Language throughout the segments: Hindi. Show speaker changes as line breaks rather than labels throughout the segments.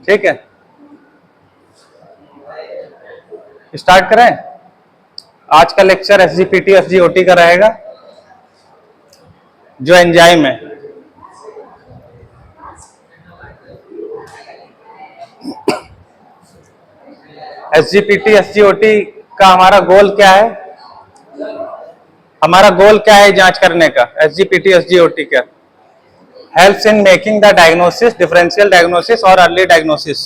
ठीक है, स्टार्ट करें। आज का लेक्चर एसजीपीटी एसजीओटी का रहेगा, जो एंजाइम है। एसजीपीटी एसजीओटी का हमारा गोल क्या है? हमारा गोल क्या है जांच करने का? एसजीपीटी एसजीओटी का helps in making the diagnosis, differential diagnosis और अर्ली डायग्नोसिस।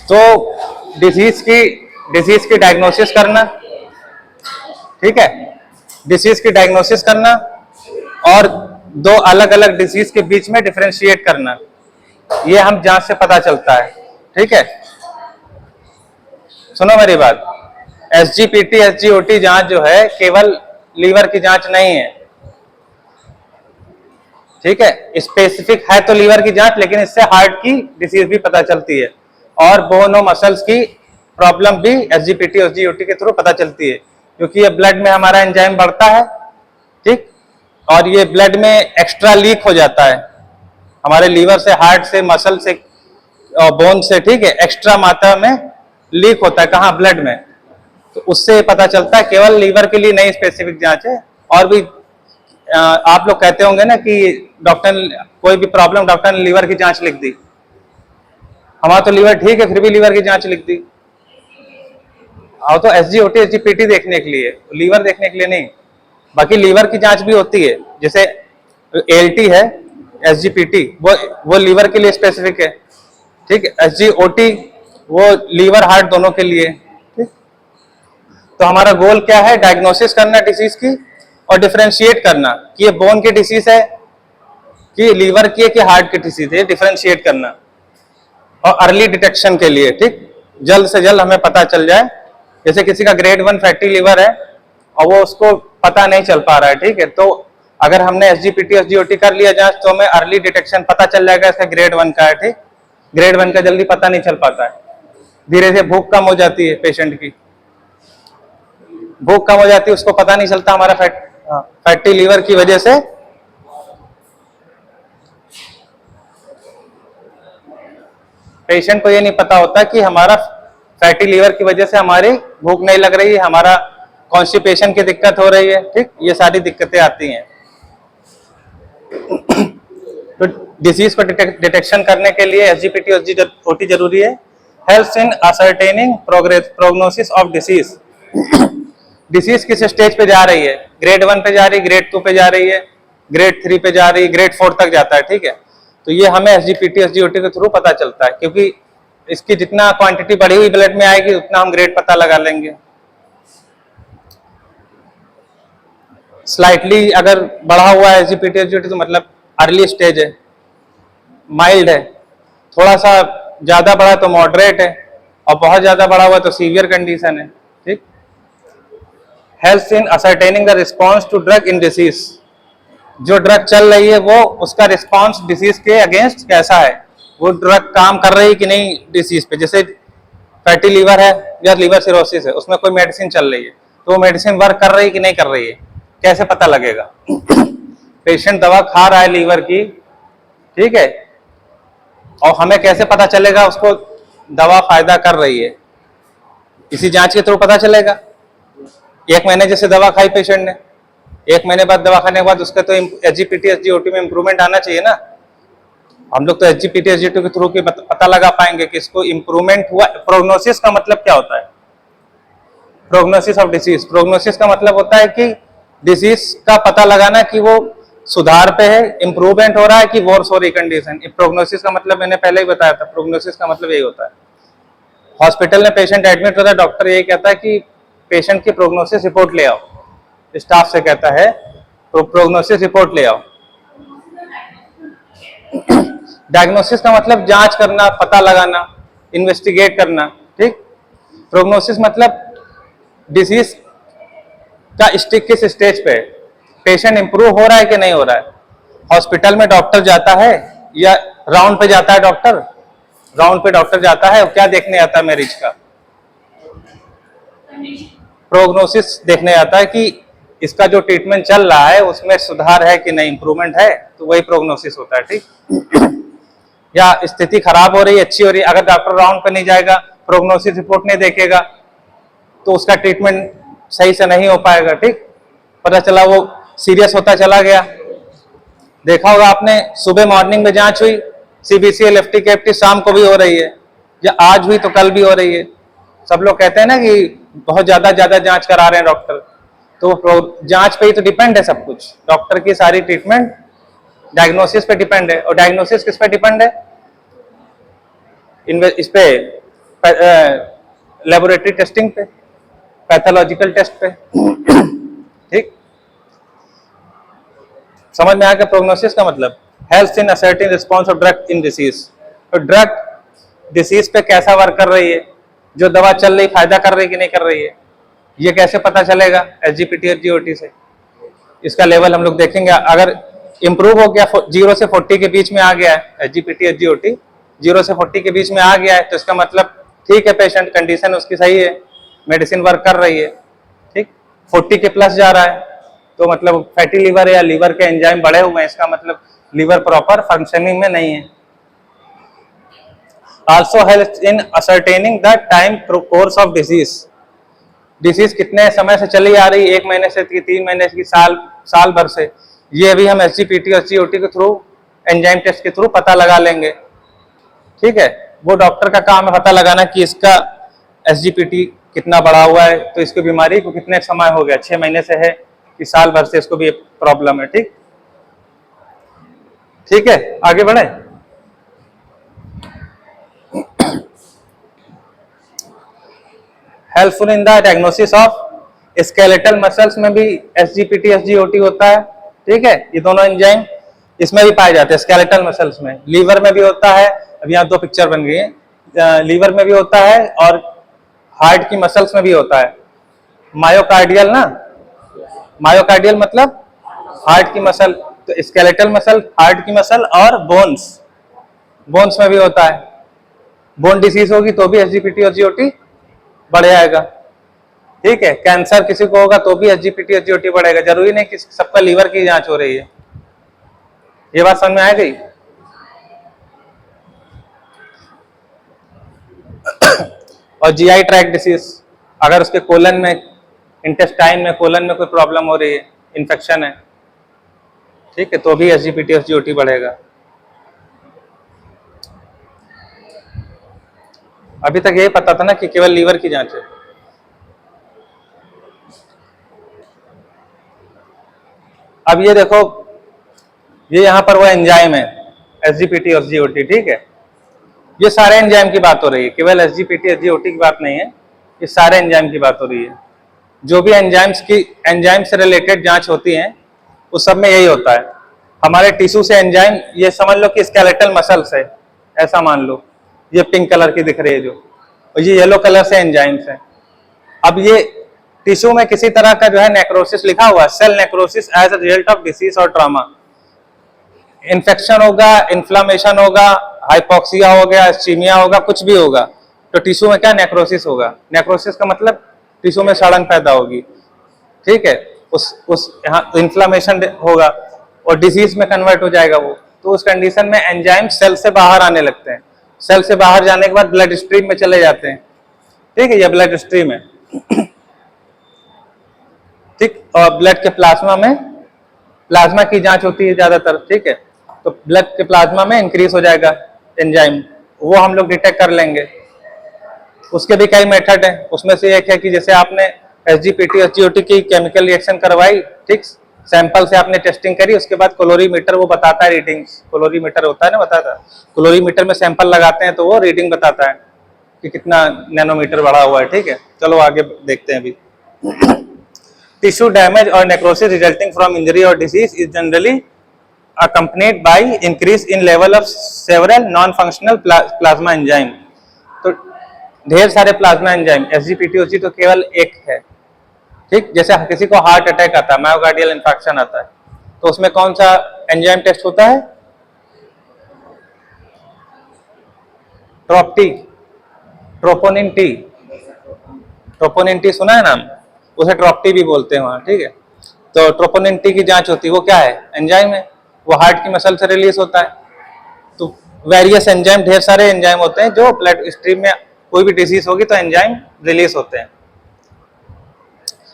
तो डिसीज की डायग्नोसिस करना, ठीक है, डिसीज की डायग्नोसिस करना और दो अलग अलग डिसीज के बीच में डिफरेंशिएट करना, ये हम जांच से पता चलता है। ठीक है, सुनो मेरी बात। एसजीपीटी एसजीओटी जांच जो है केवल लीवर की जांच नहीं है, ठीक है, स्पेसिफिक है तो लीवर की जांच, लेकिन इससे हार्ट की डिसीज भी पता चलती है और बोन और मसल्स की प्रॉब्लम भी एसजीपीटी एसजीओटी के थ्रू पता चलती है, क्योंकि ये ब्लड में हमारा एंजाइम बढ़ता है, ठीक, और ये ब्लड में एक्स्ट्रा लीक हो जाता है हमारे लीवर से, हार्ट से, मसल से और बोन से, ठीक है, एक्स्ट्रा मात्रा में लीक होता है कहाँ? ब्लड में। तो उससे पता चलता है, केवल लीवर के लिए नहीं स्पेसिफिक जांच है। और भी आप लोग कहते होंगे ना कि डॉक्टर कोई भी प्रॉब्लम, डॉक्टर ने लीवर की जांच लिख दी, हमारा तो लीवर ठीक है फिर भी लीवर की जांच लिख दी। और तो एसजीओटी एसजीपीटी देखने के लिए, लीवर देखने के लिए नहीं। बाकी लीवर की जांच भी होती है, जैसे एलटी है, एसजीपीटी वो लीवर के लिए स्पेसिफिक है, ठीक है, एसजीओटी वो लीवर हार्ट दोनों के लिए, ठीक। तो हमारा गोल क्या है? डायग्नोसिस करना डिसीज की और डिफरेंशिएट करना कि ये बोन की डिसीज है कि लीवर की है कि हार्ट की डिसीज है, डिफरेंशिएट करना। और अर्ली डिटेक्शन के लिए, ठीक, जल्द से जल्द हमें पता चल जाए। जैसे किसी का ग्रेड 1 फैटी लीवर है और वो उसको पता नहीं चल पा रहा है, ठीक है, तो अगर हमने एसजीपीटी एसजीओटी कर लिया जांच तो हमें अर्ली डिटेक्शन पता चल जाएगा इसका ग्रेड 1 का है, ठीक। ग्रेड 1 का जल्दी पता नहीं चल पाता है, धीरे धीरे भूख कम हो जाती है, पेशेंट की भूख कम हो जाती है, उसको पता नहीं चलता हमारा फैटी लीवर की वजह से पेशेंट को ये नहीं पता होता कि हमारा फैटी लीवर की वजह से हमारी भूख नहीं लग रही है, हमारा कॉन्स्टिपेशन की दिक्कत हो रही है, ठीक, ये सारी दिक्कतें आती हैं। तो डिसीज को डिटेक्शन करने के लिए एसजीपीटी एसजीओटी जरूरी है। Helps in ascertaining prognosis of disease. Disease किस स्टेज पे जा रही है? ग्रेड 1 पे जा रही है, ग्रेड 2 पे जा रही है, ग्रेड 3 पे जा रही है, ग्रेड 4 तक जाता है, ठीक है। तो ये हमें एसजीपीटी एसजीओटी के थ्रू पता चलता है, क्योंकि इसकी जितना क्वांटिटी बढ़ी हुई ब्लड में आएगी उतना हम ग्रेड पता लगा लेंगे। स्लाइटली अगर बढ़ा हुआ है एसजीपीटी एसजीओटी तो मतलब अर्ली स्टेज है, माइल्ड है, थोड़ा सा ज्यादा बढ़ा तो मॉडरेट है, और बहुत ज्यादा बढ़ा हुआ तो सीवियर कंडीशन है, ठीक। Helps in ascertaining the response to drug in disease. जो ड्रग चल रही है वो उसका रिस्पॉन्स डिसीज के अगेंस्ट कैसा है, वो ड्रग काम कर रही है कि नहीं डिसीज पे। जैसे फैटी लीवर है या लीवर सिरोसिस है, उसमें कोई मेडिसिन चल रही है तो वो मेडिसिन वर्क कर रही है कि नहीं कर रही है, कैसे पता लगेगा? पेशेंट दवा खा रहा है लीवर की, ठीक है, और हमें कैसे पता चलेगा उसको दवा फायदा कर रही है? इसी जांच के थ्रू पता चलेगा। 1 महीने जैसे दवा खाई पेशेंट ने, 1 महीने बाद दवा खाने के बाद उसका तो एसजीपीटी एसजीओटी में इंप्रूवमेंट आना चाहिए ना। हम लोग तो एसजीपीटी एसजीओटी के थ्रू पता लगा पाएंगे कि इसको इंप्रूवमेंट हुआ। प्रोग्नोसिस का मतलब क्या होता है? प्रोग्नोसिस ऑफ डिसीज, प्रोग्नोसिस का मतलब होता है कि डिसीज का पता लगाना कि वो सुधार पे है, इंप्रूवमेंट हो रहा है कि वर्स हो रही कंडीशन। प्रोग्नोसिस का मतलब मैंने पहले ही बताया था, प्रोग्नोसिस का मतलब यही होता है। हॉस्पिटल में पेशेंट एडमिट होता है, डॉक्टर यही कहता है कि पेशेंट की प्रोग्नोसिस रिपोर्ट ले आओ, स्टाफ से कहता है तो प्रोग्नोसिस रिपोर्ट ले आओ। डायग्नोसिस का मतलब जांच करना, पता लगाना, इन्वेस्टिगेट करना, ठीक। प्रोग्नोसिस मतलब डिसीज का स्टिक किस स्टेज पे है, पेशेंट इंप्रूव हो रहा है कि नहीं हो रहा है। हॉस्पिटल में डॉक्टर जाता है या राउंड पे जाता है डॉक्टर? राउंड पे डॉक्टर जाता है और क्या देखने आता है मरीज का? प्रोग्नोसिस देखने आता है कि इसका जो ट्रीटमेंट चल रहा है उसमें सुधार है कि नहीं, इंप्रूवमेंट है, तो तो वही प्रोग्नोसिस होता है, ठीक। या स्थिति खराब हो रही है, अच्छी हो रही है, अगर डॉक्टर राउंड पे नहीं जाएगा, प्रोग्नोसिस रिपोर्ट नहीं देखेगा, तो उसका ट्रीटमेंट सही से नहीं हो पाएगा, ठीक। पता चला वो सीरियस होता चला गया। देखा होगा आपने, सुबह मॉर्निंग में जांच हुई, सीबीसी, एलएफटी, केएफटी, शाम को भी हो रही है, या आज हुई तो कल भी हो रही है। सब लोग कहते हैं ना कि बहुत ज्यादा जांच करा रहे हैं डॉक्टर, तो जांच पे ही तो डिपेंड है सब कुछ। डॉक्टर की सारी ट्रीटमेंट डायग्नोसिस पे डिपेंड है, और डायग्नोसिस किस पे डिपेंड है? इस पे लेबोरेटरी टेस्टिंग पे, पैथोलॉजिकल टेस्ट पे, ठीक। समझ में आ गया प्रोग्नोसिस का मतलब? Health in asserting response of drug in disease. तो ड्रग डिसीज पे कैसा वर्क कर रही है, जो दवा चल रही फायदा कर रही है कि नहीं कर रही है, ये कैसे पता चलेगा? एसजीपीटी और जीओटी से। इसका लेवल हम लोग देखेंगे। अगर इंप्रूव हो गया, 0 से 40 के बीच में आ गया है एसजीपीटी और जीओटी, 0 से 40 के बीच में आ गया है, तो इसका मतलब ठीक है, पेशेंट कंडीशन उसकी सही है, मेडिसिन वर्क कर रही है, ठीक। 40 के प्लस जा रहा है तो मतलब फैटी लीवर है या लीवर के एंजाइम बढ़े हुए हैं, इसका मतलब लीवर प्रॉपर फंक्शनिंग में नहीं है। Also help in ascertaining the time course of disease. Disease कितने समय से चली आ रही है, 1 महीने से, 3 महीने की, साल भर से, ये भी हम एसजीपीटी और जीओटी के थ्रू, एंजाइम टेस्ट के थ्रू पता लगा लेंगे, ठीक है। वो डॉक्टर का काम है पता लगाना कि इसका एसजीपीटी कितना बढ़ा हुआ है, तो इसकी बीमारी को कितने समय हो गया, 6 महीने से है कि साल भर से इसको भी प्रॉब्लम है, ठीक। ठीक है, आगे बढ़े। Helpful in the diagnosis of skeletal muscles में भी एसजीपीटी एसजीओटी होता है, ठीक है। ये दोनों एंजाइम इसमें भी पाए जाते हैं, स्केलेटल मसल्स में। लीवर में भी होता है, अब यहाँ 2 पिक्चर बन गई है, लीवर में भी होता है और हार्ट की मसल्स में भी होता है। मायोकार्डियल ना, मायोकार्डियल मतलब हार्ट की मसल, तो स्केलेटल मसल, हार्ट की मसल, और बोन्स में भी होता है। बोन डिसीज होगी तो भी एसजीपीटी और जीओटी बढ़ जाएगा, ठीक है। कैंसर किसी को होगा तो भी एसजीपीटी और जीओटी बढ़ेगा। जरूरी नहीं कि सबका लीवर की जांच हो रही है। ये बात समझ में आ गई? और जीआई ट्रैक्ट डिसीज, अगर उसके कोलन में, इंटेस्टाइन में, कोलन में कोई प्रॉब्लम हो रही है, इन्फेक्शन है, ठीक है, तो भी एसजीपीटी और जीओटी बढ़ेगा। अभी तक यही पता था ना कि केवल लीवर की जांच है। अब ये देखो, ये यहां पर वो एंजाइम है एसजीपीटी और जीओटी, ठीक है। ये सारे एंजाइम की बात हो रही है, केवल एसजीपीटी और जीओटी की बात नहीं है, ये सारे एंजाइम की बात हो रही है। जो भी एंजाइम से रिलेटेड जांच होती है उस सब में यही होता है। हमारे टिश्यू से एंजाइम, ये समझ लो कि स्केलेटल मसल्स है, ऐसा मान लो, ये पिंक कलर की दिख रही है जो, और ये येलो कलर से एंजाइम्स है। अब ये टिश्यू में किसी तरह का जो है नेक्रोसिस लिखा हुआ है, cell necrosis as a result of disease और ट्रॉमा। इन्फेक्शन होगा, इन्फ्लामेशन होगा, हाइपोक्सिया हो गया, इस्कीमिया होगा, कुछ भी होगा, तो टिश्यू में क्या नेक्रोसिस होगा। नेक्रोसिस का मतलब टिश्यू में सड़न पैदा होगी, ठीक है। उस यहाँ इन्फ्लामेशन होगा और डिजीज में कन्वर्ट हो जाएगा वो। तो उस कंडीशन में एंजाइम सेल से बाहर आने लगते हैं। सेल से बाहर जाने के बाद ब्लड स्ट्रीम में चले जाते हैं, ठीक है, ये ब्लड स्ट्रीम है, ठीक। और ब्लड के प्लाज्मा में, प्लाज्मा की जांच होती है ज्यादातर, ठीक है, तो ब्लड के प्लाज्मा में इंक्रीज हो जाएगा एंजाइम, वो हम लोग डिटेक्ट कर लेंगे। उसके भी कई मेथड है, उसमें से एक है कि जैसे आपने एसजीपीटी और जीओटी की केमिकल रिएक्शन करवाई, ठीक, सैंपल से आपने टेस्टिंग करी, उसके बाद क्लोरीमीटर वो बताता है रीडिंग्स, क्लोरीमीटर होता है ना, बताता है, क्लोरीमीटर में सैंपल लगाते हैं तो वो रीडिंग बताता है कि कितना नैनोमीटर बढ़ा हुआ है, ठीक है। चलो आगे देखते हैं अभी। टिश्यू डैमेज और नेक्रोसिस रिजल्टिंग फ्रॉम इंजरी और disease is generally accompanied by increase in level of several non-functional plasma enzyme। तो ढेर सारे प्लाज्मा एंजाइम, एसजीपीटी तो केवल एक है, ठीक। जैसे किसी को हार्ट अटैक आता है, मायोकार्डियल इंफार्क्शन आता है, तो उसमें कौन सा एंजाइम टेस्ट होता है? ट्रोप्टी, ट्रोपोनिन टी, ट्रोपोनिन टी सुना है नाम, उसे ट्रोप्टी भी बोलते हैं वहां, ठीक है। तो ट्रोपोनिन टी की जांच होती है, वो क्या है? एंजाइम है। वो हार्ट की मसल से रिलीज होता है। तो वेरियस एंजाइम, ढेर सारे एंजाइम होते हैं जो ब्लड स्ट्रीम में कोई भी डिजीज होगी तो एंजाइम रिलीज होते हैं।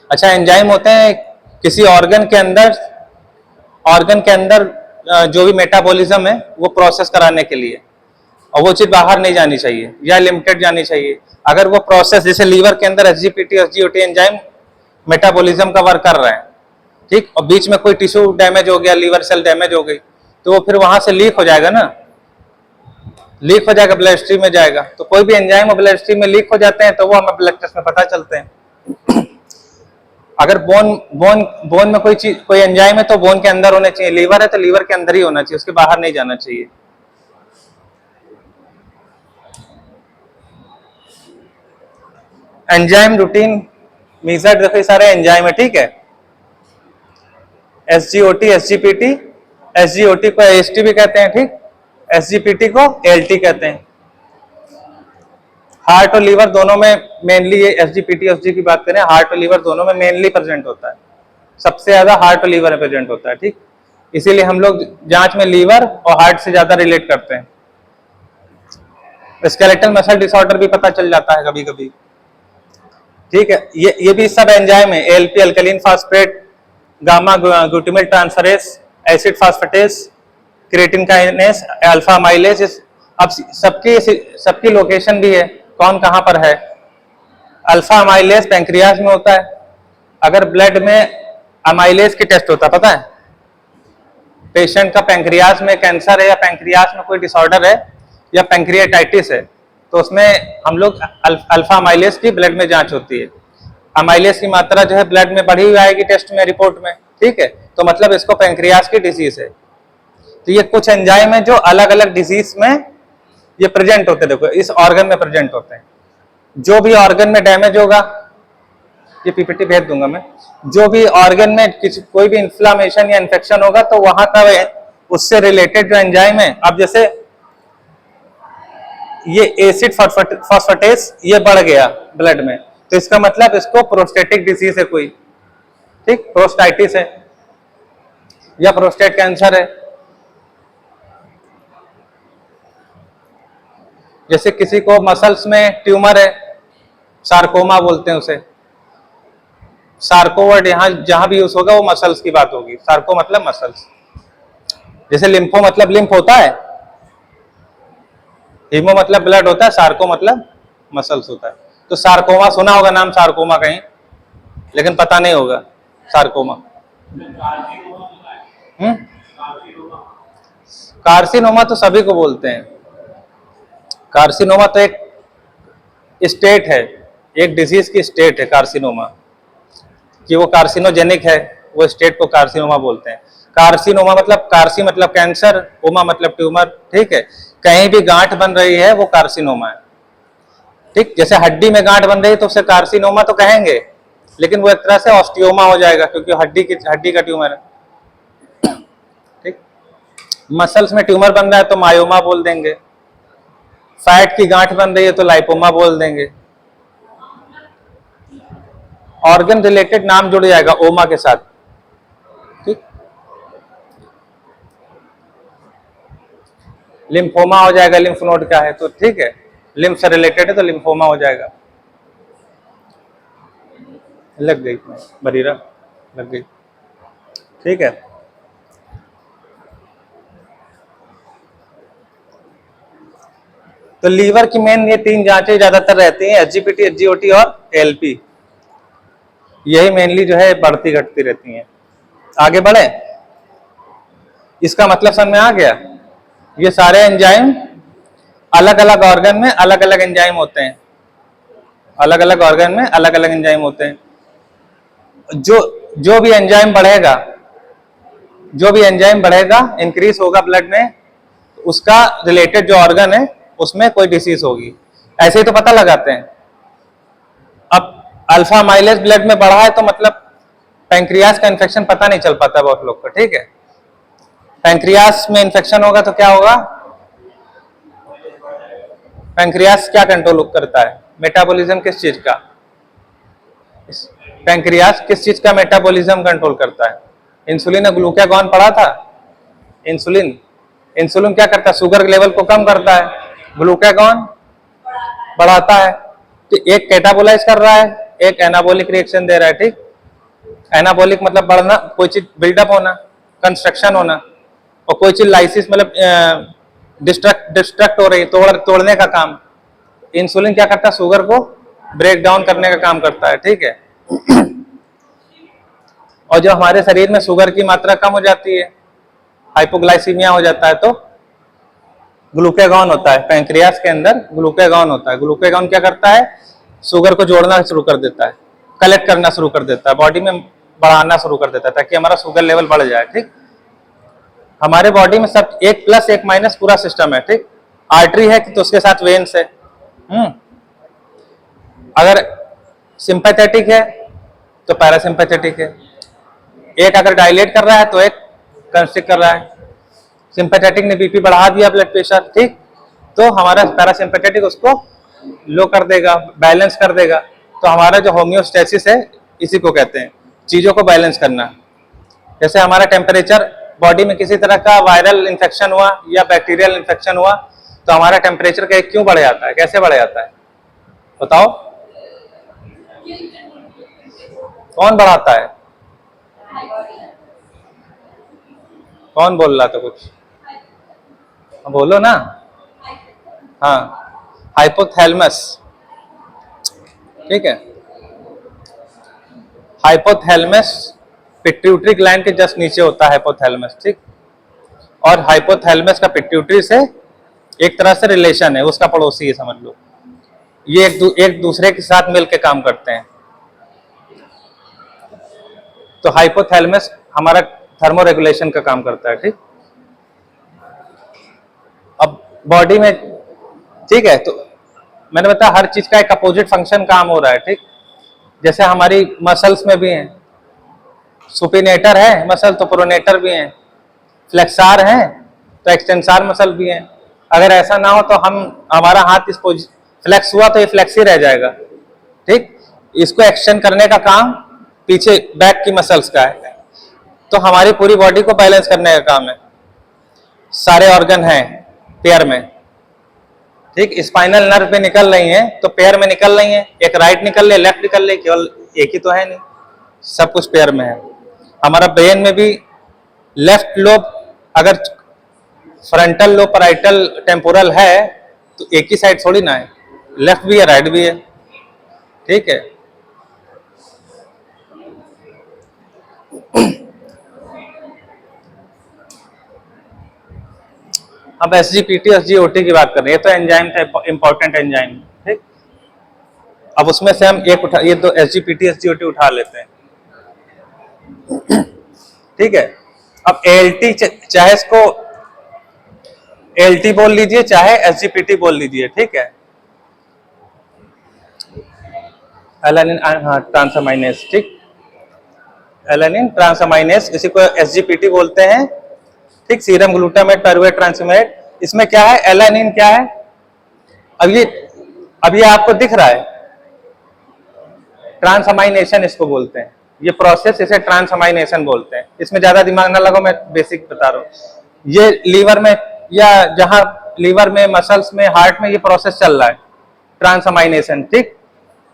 अच्छा, एंजाइम होते हैं किसी ऑर्गन के अंदर जो भी मेटाबॉलिज्म है वो प्रोसेस कराने के लिए, और वो चीज बाहर नहीं जानी चाहिए या लिमिटेड जानी चाहिए। अगर वो प्रोसेस, जैसे लीवर के अंदर एसजीपीटी एसजीओटी एंजाइम मेटाबॉलिज्म का वर्क कर रहे हैं, ठीक, और बीच में कोई टिश्यू डैमेज हो गया, लीवर सेल डैमेज हो गई, तो वो फिर वहां से लीक हो जाएगा ना, लीक हो जाएगा, ब्लड स्ट्रीम में जाएगा। तो कोई भी एंजाइम ब्लड स्ट्रीम में लीक हो जाते हैं तो वो हमें ब्लड टेस्ट में पता चलते हैं। अगर बोन में कोई एंजाइम है तो बोन के अंदर होने चाहिए, लीवर है तो लीवर के अंदर ही होना चाहिए, उसके बाहर नहीं जाना चाहिए। एंजाइम रूटीन मेजर्ड, देखो सारे एंजाइम है, ठीक है, एसजीओटी एसजीपीटी, एसजीओटी को एएसटी भी कहते हैं, ठीक, एसजीपीटी को एलटी कहते हैं। हार्ट और लीवर दोनों में मेनली, ये एसजीपीटी एसजी की बात करें, हार्ट और लीवर दोनों में मेनली प्रेजेंट होता है, सबसे ज्यादा हार्ट और लीवर में प्रेजेंट होता है, ठीक। इसीलिए हम लोग जांच में लीवर और हार्ट से ज्यादा रिलेट करते हैं। स्केलेटल मसल डिसऑर्डर भी पता चल जाता है कभी कभी, ठीक है। ये भी सब एंजाइम है, ALP alkaline phosphate, gamma glutamate transferase, acid phosphatase, creatine kinase, alpha amylase. अब सबकी लोकेशन भी है, कौन कहां पर है। अल्फा अमाइलेज पैंक्रियाज में होता है। अगर ब्लड में अमाइलेज की टेस्ट होता है, पता है, पेशेंट का पैंक्रियाज में कैंसर है या पैंक्रियाज में कोई डिसऑर्डर है या पैंक्रियाटाइटिस है, तो उसमें हम लोग अल्फा अमाइलेज की ब्लड में जांच होती है। अमाइलेज की मात्रा जो है ब्लड में बढ़ी हुई आएगी टेस्ट में, रिपोर्ट में, ठीक है, तो मतलब इसको पैंक्रियाज की डिजीज है। तो ये कुछ एंजाइम है जो अलग अलग डिजीज में ये प्रेजेंट होते हैं। देखो इस ऑर्गन में प्रेजेंट होते हैं। जो भी ऑर्गन में डैमेज होगा, ये पीपीटी भेज दूंगा मैं, जो भी ऑर्गन में कोई भी इन्फ्लामेशन या इन्फेक्शन होगा तो वहां का उससे रिलेटेड जो एंजाइम है, अब जैसे ये एसिड फॉस्फेटेज ये बढ़ गया ब्लड में, तो इसका मतलब इसको प्रोस्टेटिक डिजीज है कोई, ठीक, प्रोस्टाइटिस है या प्रोस्टेट कैंसर है। जैसे किसी को मसल्स में ट्यूमर है, सार्कोमा बोलते हैं उसे। सार्को वर्ड यहाँ जहां भी यूज होगा वो मसल्स की बात होगी। सार्को मतलब मसल्स। जैसे लिम्फो मतलब लिम्फ होता है, हीमो मतलब ब्लड होता है, सार्को मतलब मसल्स होता है। तो सार्कोमा सुना होगा नाम, सार्कोमा कहीं, लेकिन पता नहीं होगा सार्कोमा। कार्सिनोमा तो सभी को बोलते हैं। कार्सिनोमा तो एक स्टेट है, एक डिजीज की स्टेट है कार्सिनोमा, कि वो कार्सिनोजेनिक है, वो स्टेट को कार्सिनोमा बोलते हैं। कार्सिनोमा मतलब, कार्सी मतलब कैंसर, ओमा मतलब ट्यूमर, ठीक है। कहीं भी गांठ बन रही है वो कार्सिनोमा है, ठीक। जैसे हड्डी में गांठ बन रही है तो उसे कार्सिनोमा तो कहेंगे, लेकिन वो एक तरह से ऑस्टियोमा हो जाएगा क्योंकि हड्डी का ट्यूमर है, ठीक। मसल्स में ट्यूमर बन रहा है तो मायोमा बोल देंगे। फैट की गांठ बन रही है तो लाइपोमा बोल देंगे। ऑर्गन रिलेटेड नाम जुड़ जाएगा ओमा के साथ, ठीक। लिम्फोमा हो जाएगा, लिम्फ नोड का है तो, ठीक है, लिम्फ से रिलेटेड है तो लिम्फोमा हो जाएगा। लग गई बरीरा, लग गई, ठीक है। तो लीवर की मेन ये तीन जांचें ज्यादातर रहती हैं, एसजीपीटी, एसजीओटी और एएलपी। यही मेनली जो है बढ़ती घटती रहती हैं। आगे बढ़े, इसका मतलब समझ में आ गया। ये सारे एंजाइम अलग अलग ऑर्गन में अलग अलग एंजाइम होते हैं, अलग अलग ऑर्गन में अलग अलग एंजाइम होते हैं। जो भी एंजाइम बढ़ेगा, इंक्रीज होगा ब्लड में, उसका रिलेटेड जो ऑर्गन है उसमें कोई डिसीज होगी। ऐसे ही तो पता लगाते हैं। अब अल्फा माइलेज ब्लड में बढ़ा है तो मतलब पैंक्रियास का इन्फेक्शन पता नहीं चल पाता बहुत लोग को, ठीक है। पैंक्रियास में इन्फेक्शन होगा तो क्या होगा, पैंक्रियास क्या कंट्रोल करता है, मेटाबॉलिज्म किस चीज का, पैंक्रियास किस चीज का मेटाबॉलिज्म कंट्रोल करता है। इंसुलिन और ग्लूकागॉन पढ़ा था, इंसुलिन। इंसुलिन क्या करता है? शुगर के लेवल को कम करता है, ग्लूकागॉन बढ़ाता है। तो एक कैटाबोलाइज कर रहा है, एक एनाबोलिक रिएक्शन दे रहा है, ठीक। एनाबोलिक मतलब बढ़ना, कोई चीज बिल्डअप होना, कंस्ट्रक्शन होना, और कोई चीज लाइसिस मतलब डिस्ट्रक्ट हो रही, तोड़ने का काम। इंसुलिन क्या करता है? शुगर को ब्रेक डाउन करने का काम करता है, ठीक है। और जब हमारे शरीर में शुगर की मात्रा कम हो जाती है, हाइपोग्लाइसीमिया हो जाता है, तो ग्लूकागॉन होता है, पैंक्रियास के अंदर ग्लूकागॉन होता है। ग्लूकागॉन क्या करता है? शुगर को जोड़ना शुरू कर देता है, कलेक्ट करना शुरू कर देता है, बॉडी में बढ़ाना शुरू कर देता है, ताकि हमारा शुगर लेवल बढ़ जाए, ठीक। हमारे बॉडी में सब एक प्लस एक माइनस पूरा सिस्टम है, ठीक। आर्टरी है तो उसके साथ वेन्स है। अगर सिंपैथेटिक है तो पैरासिम्पैथेटिक है। एक अगर डायलेट कर रहा है तो एक कंस्ट्रिक्ट कर रहा है। सिंपैथेटिक ने बीपी बढ़ा दिया, ब्लड प्रेशर, ठीक, तो हमारा पैरासिम्पैथेटिक उसको लो कर देगा, बैलेंस कर देगा। तो हमारा जो होम्योस्टेसिस है, इसी को कहते हैं, चीजों को बैलेंस करना। जैसे हमारा टेम्परेचर, बॉडी में किसी तरह का वायरल इन्फेक्शन हुआ या बैक्टीरियल इन्फेक्शन हुआ, तो हमारा टेम्परेचर क्यों बढ़ जाता है? कैसे बढ़ जाता है बताओ? कौन बढ़ाता है? कौन बोल रहा था कुछ? बोलो ना। हाँ, हाइपोथैलेमस, ठीक है। हाइपोथैलेमस पिट्यूटरी ग्लैंड के जस्ट नीचे होता है हाइपोथैलेमस, ठीक। और हाइपोथैलेमस का पिट्यूटरी से एक तरह से रिलेशन है, उसका पड़ोसी है, समझ लो। ये एक दूसरे के साथ मिलकर काम करते हैं। तो हाइपोथैलेमस हमारा थर्मो रेगुलेशन का काम करता है, ठीक। अब बॉडी में, ठीक है, तो मैंने बताया हर चीज का एक अपोजिट फंक्शन काम हो रहा है, ठीक। जैसे हमारी मसल्स में भी है, सुपिनेटर है मसल तो प्रोनेटर भी है, फ्लेक्सार है तो एक्सटेंसार मसल भी है। अगर ऐसा ना हो तो हमारा हाथ इस फ्लेक्स हुआ तो ये फ्लेक्स ही रह जाएगा, ठीक। इसको एक्सटेंड करने का काम पीछे बैक की मसल्स का है। तो हमारी पूरी बॉडी को बैलेंस करने का काम है। सारे ऑर्गन हैं पैर में, ठीक। स्पाइनल नर्व पे निकल रही हैं तो पैर में निकल रही हैं, एक राइट निकल रही, लेफ्ट निकल रही, केवल एक ही तो है नहीं, सब कुछ पैर में है। हमारा ब्रेन में भी लेफ्ट लोब, अगर फ्रंटल लोब, पैराइटल, टेम्पोरल है तो एक ही साइड थोड़ी ना है, लेफ्ट भी है राइट भी है, ठीक है। अब SGPT SGOT की बात कर रहे हैं, तो एंजाइम था, इंपॉर्टेंट एंजाइम, ठीक। अब उसमें से हम एक उठा, ये तो SGPT SGOT उठा लेते हैं, ठीक है। अब ALT, चाहे इसको ALT बोल लीजिए चाहे SGPT बोल लीजिए, ठीक है। एलानिन, हाँ, ट्रांसअमाइनेज, ठीक, एलानिन ट्रांसअमाइनेज, इसी को SGPT बोलते हैं, ठीक। सीरम ग्लूटामेट पायरुवेट ट्रांसमेट, इसमें क्या है? एलानिन क्या है? अब ये आपको दिख रहा है, ट्रांसअमाइनेशन इसको बोलते हैं। ये प्रोसेस इसे ट्रांसअमाइनेशन बोलते हैं। इसमें ज्यादा दिमाग ना लगाओ, मैं बेसिक बता रहा हूँ। ये लीवर में या जहां लीवर में, मसल्स में, हार्ट में ये प्रोसेस चल रहा है, ट्रांसअमाइनेशन, ठीक।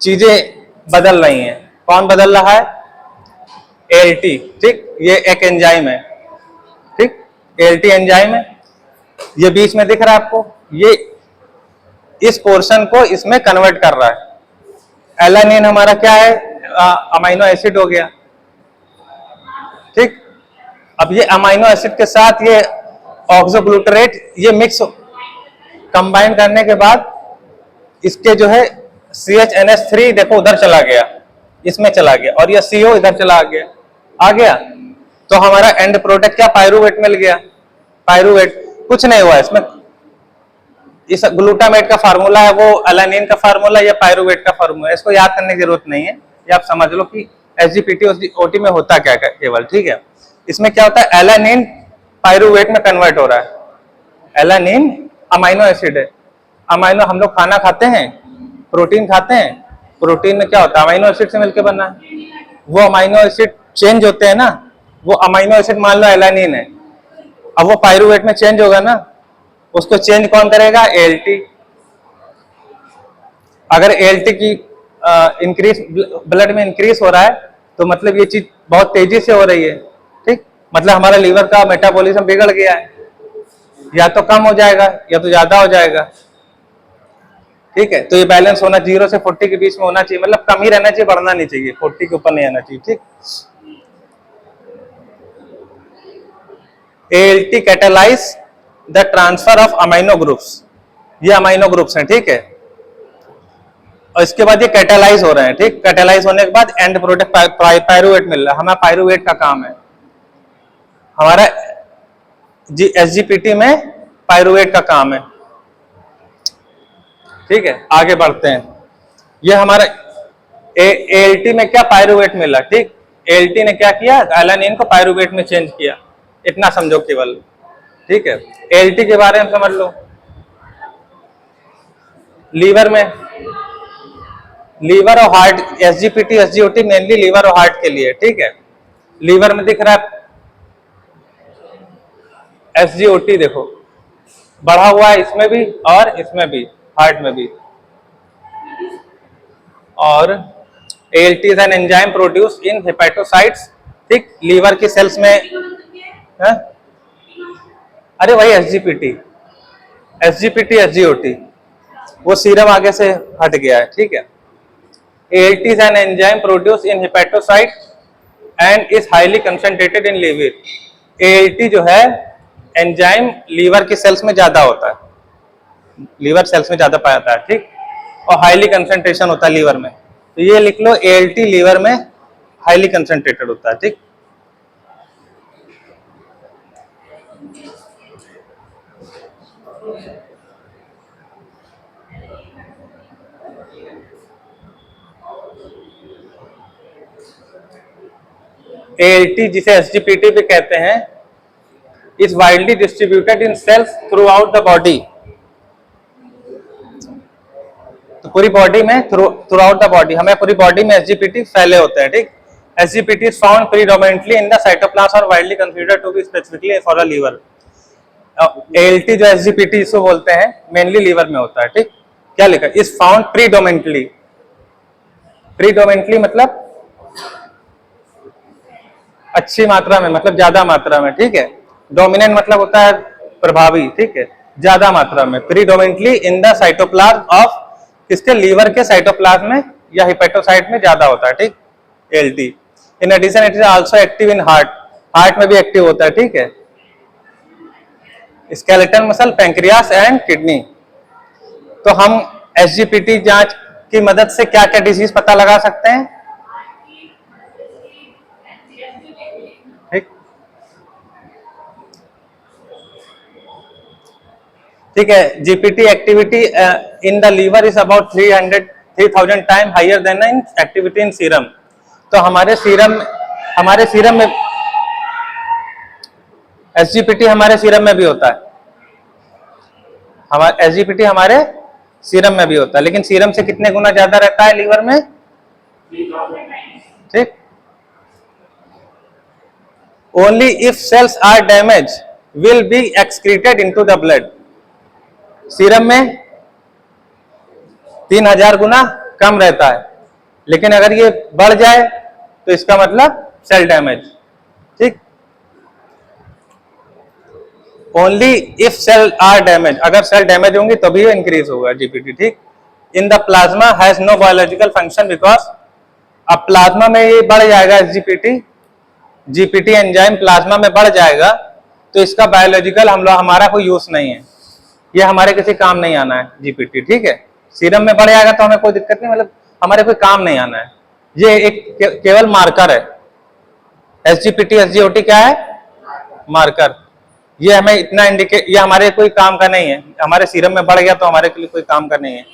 चीजें बदल रही हैं। कौन बदल रहा है? ALT, ठीक। ये एक एंजाइम है, ठीक, ALT एंजाइम है। ये बीच में दिख रहा है आपको, ये इस पोर्शन को इसमें कन्वर्ट कर रहा है। एलानिन हमारा क्या है? अमाइनो एसिड हो गया, ठीक। अब ये अमाइनो एसिड के साथ ये ऑक्सोग्लूटरेट, ये मिक्स कंबाइन करने के बाद इसके जो है CHNH3 देखो उधर चला गया, इसमें चला गया, और ये CO इधर चला गया, आ गया। तो हमारा एंड प्रोडक्ट क्या? पायरुवेट मिल गया। पायरुवेट कुछ नहीं हुआ इसमें, इस ग्लूटामेट का फार्मूला है वो एलानिन का फार्मूला या पायरुवेट का फार्मूला है, इसको याद करने की जरूरत नहीं है। ये आप समझ लो कि SGPT OT में होता क्या केवल, ठीक है। इसमें क्या होता है? एलानिन पायरुवेट में कन्वर्ट हो रहा है। एलानिन अमाइनो एसिड है। अमाइनो, हम लोग खाना खाते हैं, प्रोटीन खाते हैं, प्रोटीन में क्या होता है? अमाइनो एसिड से मिलकर बना है। वो अमाइनो एसिड चेंज होते हैं ना, वो अमाइनो एसिड मान लो एलानिन है, अब वो पायरूवेट में चेंज होगा ना, उसको चेंज कौन करेगा? एएलटी। अगर एएलटी की इंक्रीज ब्लड में इंक्रीज हो रहा है तो मतलब ये चीज बहुत तेजी से हो रही है, ठीक, मतलब हमारा लीवर का मेटाबॉलिज्म बिगड़ गया है, या तो कम हो जाएगा या तो ज्यादा हो जाएगा, ठीक है। तो ये बैलेंस होना 0 से 40 के बीच में होना चाहिए, मतलब कम ही रहना चाहिए, बढ़ना नहीं चाहिए, 40 के ऊपर नहीं आना चाहिए, ठीक। ALT catalyse the transfer of amino groups, ये अमाइनो ग्रुप्स हैं, ठीक है, और इसके बाद ये कैटालाइज हो रहे हैं, ठीक। कैटालाइज होने के बाद एंड प्रोडक्ट पायरूवेट मिल रहा है, हमारा पायरूवेट का काम है, हमारा एसजीपीटी में पायरूवेट का काम है, ठीक है। आगे बढ़ते हैं, ये हमारा एएलटी में क्या पायरूवेट मिला, ठीक। एएलटी ने क्या किया? एलानिन को पायरूवेट में चेंज किया, इतना समझो केवल, ठीक है। एएलटी के बारे में समझ लो। लीवर में, लीवर और heart, SGPT SGOT mainly liver और हार्ट के लिए, ठीक है। लीवर में दिख रहा है एसजीओटी, देखो बढ़ा हुआ है इसमें भी और इसमें भी, हार्ट में भी। और ALT is an enzyme produce in hepatocytes, ठीक, लीवर की सेल्स में है? अरे वही एसजीपीटी एसजीओटी, वो सीरम आगे से हट गया है, ठीक है। ALT is an enzyme produced in hepatocyte and is highly concentrated in liver. ALT जो है एंजाइम लीवर की सेल्स में ज्यादा होता है, लीवर सेल्स में ज्यादा पाया जाता है, ठीक, और हाईली कंसंट्रेशन होता है लीवर में, तो ये लिख लो ALT लीवर में हाईली कंसंट्रेटेड होता है, ठीक। ALT जिसे एसजीपीटी भी कहते हैं, is widely distributed in cells throughout the body, तो पूरी बॉडी में थ्रू आउट द बॉडी, हमें पूरी बॉडी में एसजीपीटी फैले होते हैं, ठीक। SGPT is found predominantly in the cytoplasm और widely considered to be specifically for the liver. ALT जो एसजीपीटी इसको बोलते हैं मेनली लीवर में होता है, ठीक। क्या लिखा? इज फाउंड प्रीडोमिनेंटली, प्रीडोमिनेंटली मतलब अच्छी मात्रा में, मतलब ज्यादा मात्रा में, ठीक है। डोमिनेंट मतलब होता है प्रभावी, ठीक है, ज्यादा मात्रा में। Predominantly in the cytoplasm of, इसके लीवर के साइटोप्लाज्म में या हेपेटोसाइट में ज्यादा होता है, ठीक, ALT. In addition it is also active in heart, heart में भी एक्टिव होता है, ठीक है। Skeletal muscle, pancreas and kidney. तो हम एसजीपीटी जांच की मदद से क्या क्या डिजीज पता लगा सकते हैं, ठीक, ठीक है। GPT activity in the liver is about 3000 time higher than in activity in serum. तो हमारे सीरम में एसजीपीटी हमारे सीरम में भी होता है, हमारे एसजीपीटी हमारे सीरम में भी होता है, लेकिन सीरम से कितने गुना ज्यादा रहता है लीवर में, ठीक। Only if cells are damage will be excreted into the blood. Serum में 3000 गुना कम रहता है, लेकिन अगर ये बढ़ जाए तो इसका मतलब सेल डैमेज, ठीक। Only if cell are damage, अगर सेल डैमेज होंगी तभी तो इंक्रीज होगा जीपीटी, ठीक। In the plasma has no biological function because, अब प्लाज्मा में ये बढ़ जाएगा एसजीपीटी, जीपीटी एंजाइम प्लाज्मा में बढ़ जाएगा तो इसका बायोलॉजिकल हमारा कोई यूज नहीं है, ये हमारे किसी काम नहीं आना है जीपीटी, ठीक है। सीरम में बढ़ जाएगा तो हमें कोई दिक्कत नहीं, मतलब हमारे कोई काम नहीं आना है, ये एक केवल मार्कर है। एसजीपीटी एसजीओटी क्या है? मार्कर। ये हमें इतना इंडिकेट, ये हमारे कोई काम का नहीं है, हमारे सीरम में बढ़ गया तो हमारे के लिए कोई काम का नहीं है।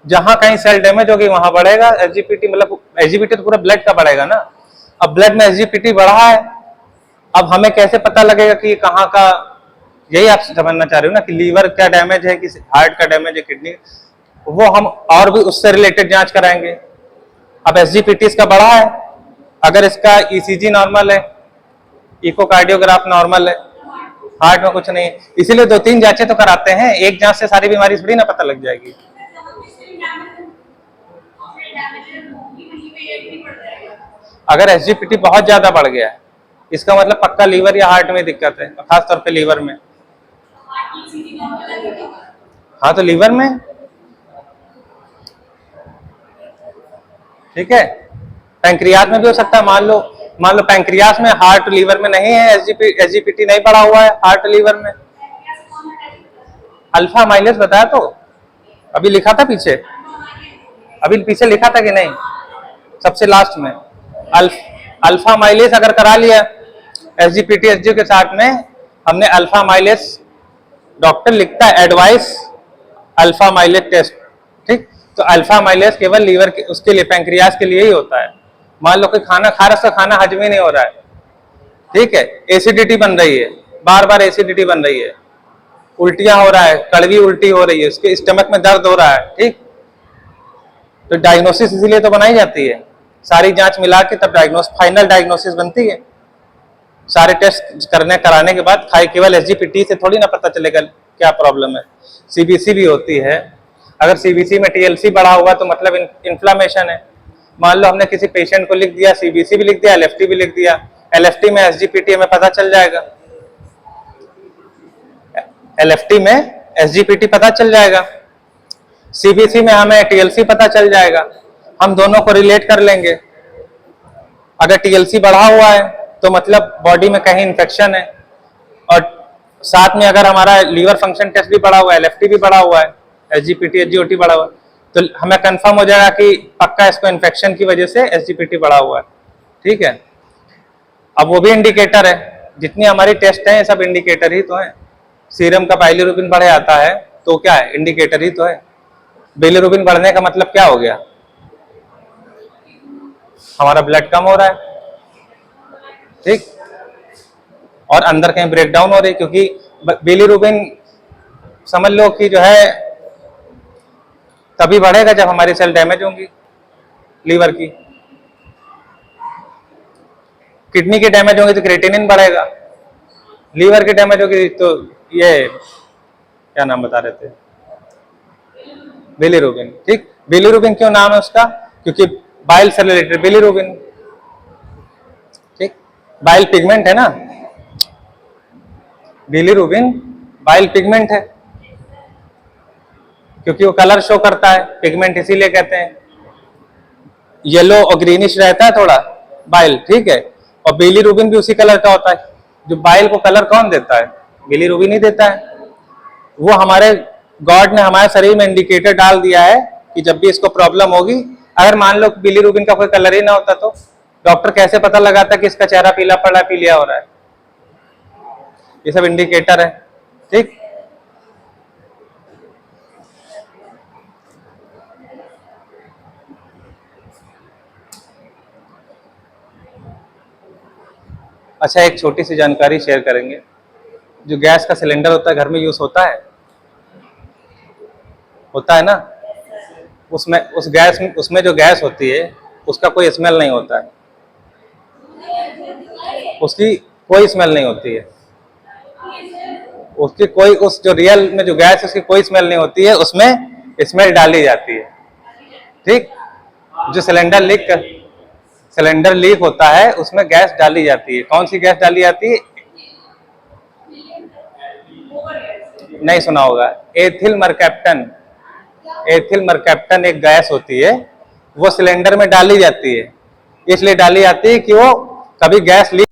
जहां कहीं सेल डैमेज होगी वहां बढ़ेगा एसजीपीटी, मतलब एसजीपीटी तो पूरा ब्लड का बढ़ेगा ना। अब ब्लड में एसजीपीटी बढ़ा है, अब हमें कैसे पता लगेगा कि कहाँ का, यही आप समझना चाह रहे हो ना, कि लीवर का डैमेज है कि हार्ट का डैमेज है, किडनी, वो हम और भी उससे रिलेटेड जांच कराएंगे। अब एसजीपीटी इसका बढ़ा है, अगर इसका ईसीजी नॉर्मल है इकोकार्डियोग्राफ नॉर्मल है, हार्ट में कुछ नहीं है। इसीलिए 2-3 जांचें तो कराते हैं, एक जांच से सारी बीमारी थोड़ी ना पता लग जाएगी। अगर एसजीपीटी बहुत ज्यादा बढ़ गया है, इसका मतलब पक्का लीवर या हार्ट में दिक्कत है, खास तौर पे लीवर में। हाँ तो लीवर में, ठीक है, पैंक्रियाज में भी हो सकता है। मान लो पैंक्रियाज में, हार्ट लीवर में नहीं है, एसजीपीटी नहीं बढ़ा हुआ है हार्ट लीवर में। अल्फा माइलेज बताया तो, अभी लिखा था पीछे, अभी पीछे लिखा था कि नहीं, सबसे लास्ट में। अल्फा माइलेज अगर करा लिया एसजीपीटी एसजी के साथ में, हमने अल्फा माइलेज, डॉक्टर लिखता है एडवाइस अल्फा माइलेज टेस्ट, ठीक। तो अल्फा माइलेज केवल लीवर के, उसके लिए, पैंक्रियाज के लिए ही होता है। मान लो कि खाना खा रहा है, उसका खाना हजम ही नहीं हो रहा है, ठीक है, एसिडिटी बन रही है, बार बार एसिडिटी बन रही है, उल्टियां हो रहा है, कड़वी उल्टी हो रही है, उसके स्टमक में दर्द हो रहा है, ठीक। तो डायग्नोसिस इसीलिए तो बनाई जाती है, सारी जांच मिला के तब फाइनल डायग्नोसिस बनती है। सारे टेस्ट कराने के बाद केवल एसजीपीटी से थोड़ी ना पता चलेगा क्या प्रॉब्लम है। सीबीसी भी होती है, अगर सीबीसी में टीएलसी बढ़ा हुआ तो मतलब इन्फ्लामेशन है। मान लो हमने किसी पेशेंट को लिख दिया, सीबीसी भी लिख दिया, एलएफटी भी लिख दिया, एलएफटी में एसजीपीटी हमें पता चल जाएगा, एलएफटी में एसजीपीटी पता चल जाएगा, सीबीसी में हमें टीएलसी पता चल जाएगा, हम दोनों को रिलेट कर लेंगे। अगर टीएलसी बढ़ा हुआ है तो मतलब बॉडी में कहीं इन्फेक्शन है, और साथ में अगर हमारा लीवर फंक्शन टेस्ट भी बढ़ा हुआ है, एलएफटी भी बढ़ा हुआ है, एसजीपीटी एसजीओटी बढ़ा हुआ है, तो हमें कंफर्म हो जाएगा कि पक्का इसको इन्फेक्शन की वजह से एसजीपीटी बढ़ा हुआ है, ठीक है। अब वो भी इंडिकेटर है, जितनी हमारी टेस्ट है सब इंडिकेटर ही तो है। सीरम का बाइलिरुबिन बढ़े आता है तो क्या है, इंडिकेटर ही तो है। बिलिरुबिन बढ़ने का मतलब क्या हो गया, हमारा ब्लड कम हो रहा है, ठीक, और अंदर कहीं ब्रेकडाउन हो रही है, क्योंकि बिलिरुबिन समझ लो कि जो है तभी बढ़ेगा जब हमारी सेल डैमेज होंगी, लीवर की, किडनी की डैमेज होगी तो क्रिएटिनिन बढ़ेगा, लीवर की डैमेज होगी तो ये क्या नाम बता रहे थे, बिलिरुबिन, ठीक। बिलिरुबिन क्यों नाम है उसका, क्योंकि बाइल से रिलेटेड बिलिरुबिन, ठीक, बाइल पिगमेंट है ना, बिलिरुबिन बाइल पिगमेंट है, क्योंकि वो कलर शो करता है, पिगमेंट इसीलिए कहते हैं। येलो और ग्रीनिश रहता है थोड़ा बाइल, ठीक है, और बिलिरुबिन भी उसी कलर का होता है। जो बाइल को कलर कौन देता है, बिलिरुबिन ही देता है। वो हमारे गॉड ने हमारे शरीर में इंडिकेटर डाल दिया है कि जब भी इसको प्रॉब्लम होगी, अगर मान लो बिलिरुबिन का कोई कलर ही ना होता तो डॉक्टर कैसे पता लगाता कि इसका चेहरा पीला पड़ रहा है, पीलिया हो रहा है। ये सब इंडिकेटर है, ठीक। अच्छा, एक छोटी सी जानकारी शेयर करेंगे। जो गैस का सिलेंडर होता है घर में यूज होता है ना, उसमें जो गैस होती है उसका कोई स्मेल नहीं होता है, उसकी कोई स्मेल नहीं होती है, उसकी कोई, उस जो रियल में जो गैस उसकी कोई स्मेल नहीं होती है, उसमें स्मेल डाली जाती है, ठीक। जो सिलेंडर लीक होता है उसमें गैस डाली जाती है। कौन सी गैस डाली जाती है, नहीं सुना होगा, एथिल मरकैप्टन। एथिल मरकैप्टन एक गैस होती है, वो सिलेंडर में डाली जाती है, इसलिए डाली जाती है कि वो कभी गैस लीक